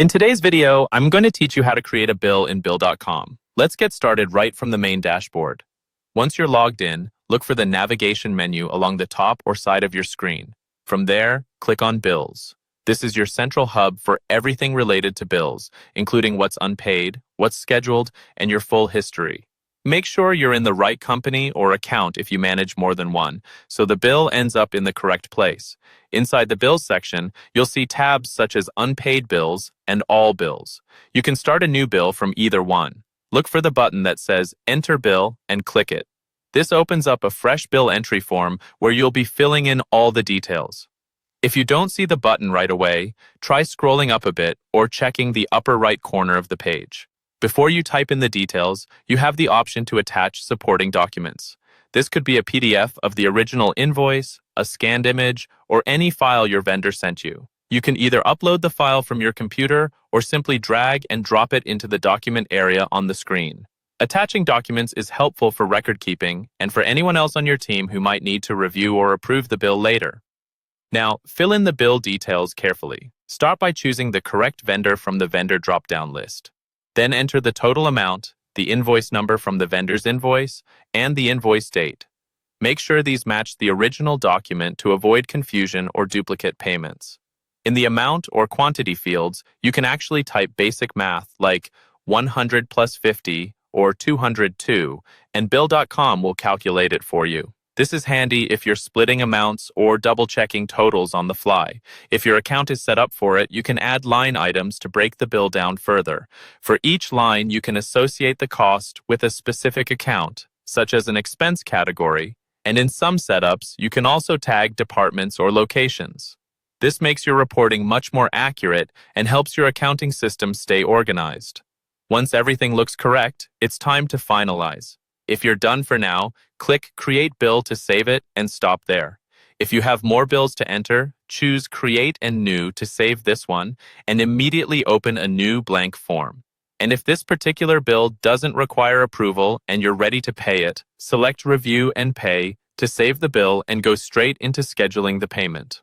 In today's video, I'm going to teach you how to create a bill in Bill.com. Let's get started right from the main dashboard. Once you're logged in, look for the navigation menu along the top or side of your screen. From there, click on Bills. This is your central hub for everything related to bills, including what's unpaid, what's scheduled, and your full history. Make sure you're in the right company or account if you manage more than one, so the bill ends up in the correct place. Inside the Bills section, you'll see tabs such as Unpaid Bills and All Bills. You can start a new bill from either one. Look for the button that says Enter Bill and click it. This opens up a fresh bill entry form where you'll be filling in all the details. If you don't see the button right away, try scrolling up a bit or checking the upper right corner of the page. Before you type in the details, you have the option to attach supporting documents. This could be a PDF of the original invoice, a scanned image, or any file your vendor sent you. You can either upload the file from your computer or simply drag and drop it into the document area on the screen. Attaching documents is helpful for record keeping and for anyone else on your team who might need to review or approve the bill later. Now, fill in the bill details carefully. Start by choosing the correct vendor from the vendor drop-down list. Then enter the total amount, the invoice number from the vendor's invoice, and the invoice date. Make sure these match the original document to avoid confusion or duplicate payments. In the amount or quantity fields, you can actually type basic math like 100 plus 50 or 202, and Bill.com will calculate it for you. This is handy if you're splitting amounts or double-checking totals on the fly. If your account is set up for it, you can add line items to break the bill down further. For each line, you can associate the cost with a specific account, such as an expense category, and in some setups, you can also tag departments or locations. This makes your reporting much more accurate and helps your accounting system stay organized. Once everything looks correct, it's time to finalize. If you're done for now, click Create Bill to save it and stop there. If you have more bills to enter, choose Create and New to save this one and immediately open a new blank form. And if this particular bill doesn't require approval and you're ready to pay it, select Review and Pay to save the bill and go straight into scheduling the payment.